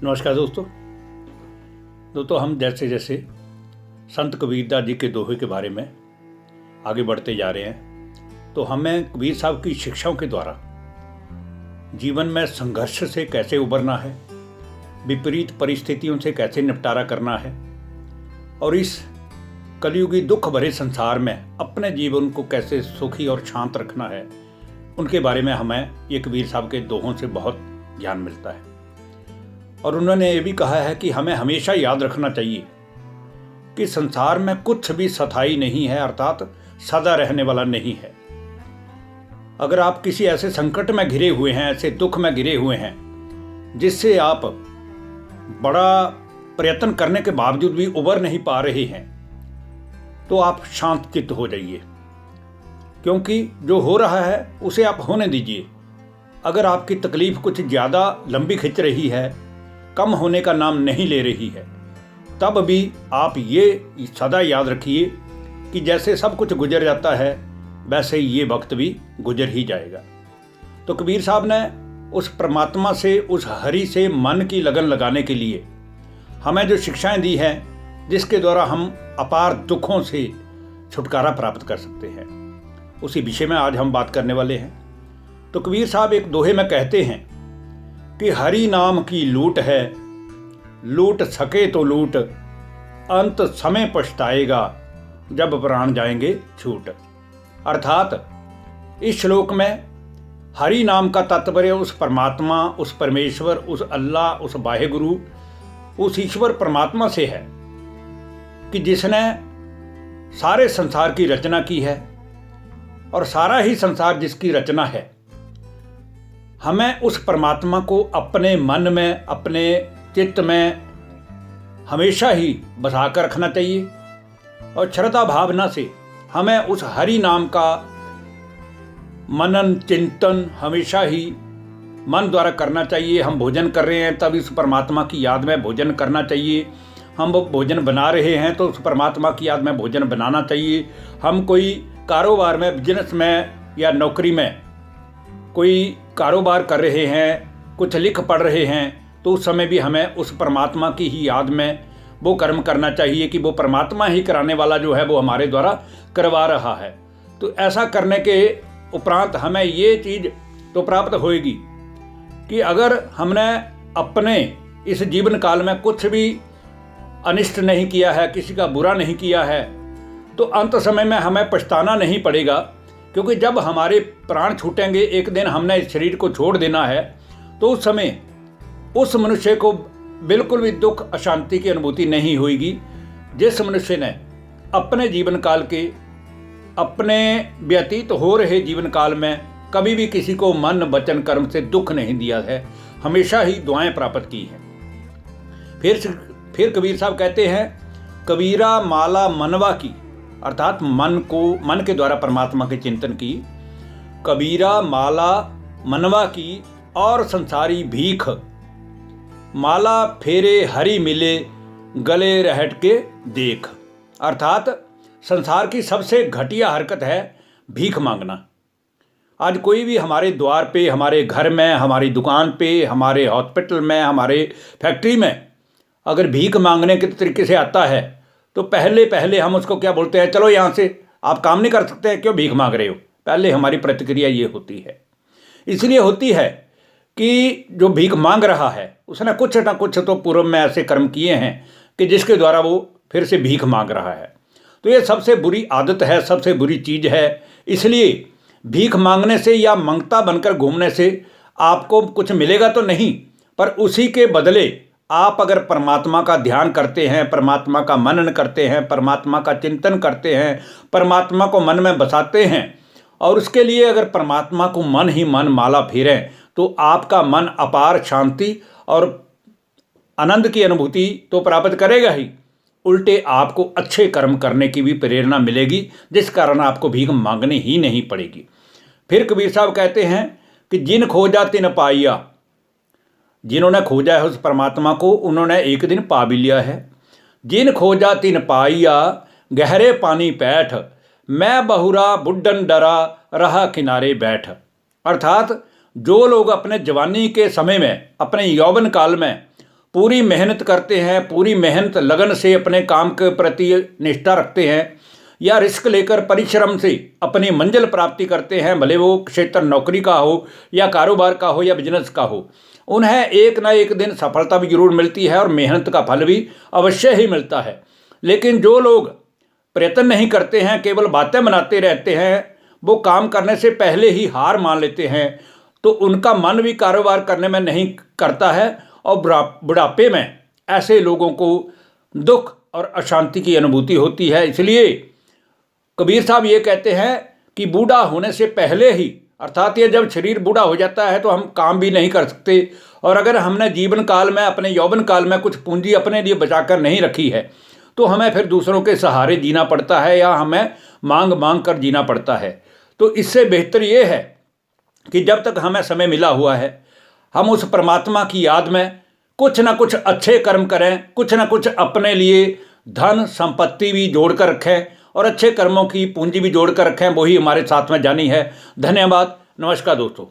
नमस्कार दोस्तों हम जैसे जैसे संत कबीरदास जी के दोहे के बारे में आगे बढ़ते जा रहे हैं तो हमें कबीर साहब की शिक्षाओं के द्वारा जीवन में संघर्ष से कैसे उबरना है, विपरीत परिस्थितियों से कैसे निपटारा करना है और इस कलयुगी दुख भरे संसार में अपने जीवन को कैसे सुखी और शांत रखना है, उनके बारे में हमें ये कबीर साहब के दोहों से बहुत ज्ञान मिलता है। और उन्होंने ये भी कहा है कि हमें हमेशा याद रखना चाहिए कि संसार में कुछ भी स्थायी नहीं है, अर्थात सदा रहने वाला नहीं है। अगर आप किसी ऐसे संकट में घिरे हुए हैं, ऐसे दुख में घिरे हुए हैं जिससे आप बड़ा प्रयत्न करने के बावजूद भी उबर नहीं पा रहे हैं, तो आप शांत चित्त हो जाइए, क्योंकि जो हो रहा है उसे आप होने दीजिए। अगर आपकी तकलीफ कुछ ज़्यादा लंबी खिंच रही है, कम होने का नाम नहीं ले रही है, तब भी आप ये सदा याद रखिए कि जैसे सब कुछ गुजर जाता है वैसे ही ये वक्त भी गुजर ही जाएगा। तो कबीर साहब ने उस परमात्मा से, उस हरि से मन की लगन लगाने के लिए हमें जो शिक्षाएं दी हैं, जिसके द्वारा हम अपार दुखों से छुटकारा प्राप्त कर सकते हैं, उसी विषय में आज हम बात करने वाले हैं। तो कबीर साहब एक दोहे में कहते हैं कि हरि नाम की लूट है, लूट सके तो लूट, अंत समय पछताएगा जब प्राण जाएंगे छूट। अर्थात इस श्लोक में हरि नाम का तात्पर्य उस परमात्मा, उस परमेश्वर, उस अल्लाह, उस वाहेगुरु, उस ईश्वर परमात्मा से है कि जिसने सारे संसार की रचना की है और सारा ही संसार जिसकी रचना है। हमें उस परमात्मा को अपने मन में, अपने चित्त में हमेशा ही बसा कर रखना चाहिए और श्रद्धा भावना से हमें उस हरि नाम का मनन चिंतन हमेशा ही मन द्वारा करना चाहिए। हम भोजन कर रहे हैं तब इस परमात्मा की याद में भोजन करना चाहिए। हम भोजन बना रहे हैं तो उस परमात्मा की याद में भोजन बनाना चाहिए। हम कोई कारोबार में, बिजनेस में या नौकरी में कोई कारोबार कर रहे हैं, कुछ लिख पढ़ रहे हैं, तो उस समय भी हमें उस परमात्मा की ही याद में वो कर्म करना चाहिए कि वो परमात्मा ही कराने वाला जो है वो हमारे द्वारा करवा रहा है। तो ऐसा करने के उपरांत हमें ये चीज़ तो प्राप्त होएगी कि अगर हमने अपने इस जीवन काल में कुछ भी अनिष्ट नहीं किया है, किसी का बुरा नहीं किया है, तो अंत समय में हमें पछताना नहीं पड़ेगा। क्योंकि जब हमारे प्राण छूटेंगे, एक दिन हमने इस शरीर को छोड़ देना है, तो उस समय उस मनुष्य को बिल्कुल भी दुख अशांति की अनुभूति नहीं होगी जिस मनुष्य ने अपने जीवन काल के, अपने व्यतीत हो रहे जीवन काल में कभी भी किसी को मन वचन कर्म से दुख नहीं दिया है, हमेशा ही दुआएं प्राप्त की हैं। फिर कबीर साहब कहते हैं, कबीरा माला मनवा की, अर्थात मन के द्वारा परमात्मा के चिंतन की। कबीरा माला मनवा की और संसारी भीख, माला फेरे हरि मिले गले रहट के देख। अर्थात संसार की सबसे घटिया हरकत है भीख मांगना। आज कोई भी हमारे द्वार पे, हमारे घर में, हमारी दुकान पे, हमारे हॉस्पिटल में, हमारे फैक्ट्री में अगर भीख मांगने के तरीके से आता है तो पहले हम उसको क्या बोलते हैं, चलो यहाँ से, आप काम नहीं कर सकते, क्यों भीख मांग रहे हो। पहले हमारी प्रतिक्रिया ये होती है। इसलिए होती है कि जो भीख मांग रहा है उसने कुछ ना कुछ तो पूर्व में ऐसे कर्म किए हैं कि जिसके द्वारा वो फिर से भीख मांग रहा है। तो ये सबसे बुरी आदत है, सबसे बुरी चीज़ है। इसलिए भीख मांगने से या मंगता बनकर घूमने से आपको कुछ मिलेगा तो नहीं, पर उसी के बदले आप अगर परमात्मा का ध्यान करते हैं, परमात्मा का मनन करते हैं, परमात्मा का चिंतन करते हैं, परमात्मा को मन में बसाते हैं और उसके लिए अगर परमात्मा को मन ही मन माला फेरें, तो आपका मन अपार शांति और आनंद की अनुभूति तो प्राप्त करेगा ही, उल्टे आपको अच्छे कर्म करने की भी प्रेरणा मिलेगी, जिस कारण आपको भीख मांगनी ही नहीं पड़ेगी। फिर कबीर साहब कहते हैं कि जिन खोजा तिन पाइया, जिन्होंने खोजा है उस परमात्मा को उन्होंने एक दिन पा भी लिया है। जिन खोजा तिन पाइया गहरे पानी पैठ, मैं बहुरा बुड्ढन डरा रहा किनारे बैठ। अर्थात जो लोग अपने जवानी के समय में, अपने यौवन काल में पूरी मेहनत करते हैं, पूरी मेहनत लगन से अपने काम के प्रति निष्ठा रखते हैं या रिस्क लेकर परिश्रम से अपनी मंजिल प्राप्ति करते हैं, भले वो क्षेत्र नौकरी का हो या कारोबार का हो या बिजनेस का हो, उन्हें एक ना एक दिन सफलता भी जरूर मिलती है और मेहनत का फल भी अवश्य ही मिलता है। लेकिन जो लोग प्रयत्न नहीं करते हैं, केवल बातें बनाते रहते हैं, वो काम करने से पहले ही हार मान लेते हैं, तो उनका मन भी कारोबार करने में नहीं करता है और बुढ़ापे में ऐसे लोगों को दुख और अशांति की अनुभूति होती है। इसलिए कबीर साहब ये कहते हैं कि बूढ़ा होने से पहले ही, अर्थात ये जब शरीर बूढ़ा हो जाता है तो हम काम भी नहीं कर सकते, और अगर हमने जीवन काल में, अपने यौवन काल में कुछ पूंजी अपने लिए बचाकर नहीं रखी है तो हमें फिर दूसरों के सहारे जीना पड़ता है या हमें मांग मांग कर जीना पड़ता है। तो इससे बेहतर ये है कि जब तक हमें समय मिला हुआ है हम उस परमात्मा की याद में कुछ ना कुछ अच्छे कर्म करें, कुछ ना कुछ अपने लिए धन संपत्ति भी जोड़ कर रखें और अच्छे कर्मों की पूंजी भी जोड़ कर रखें। वही हमारे साथ में जानी है। धन्यवाद। नमस्कार दोस्तों।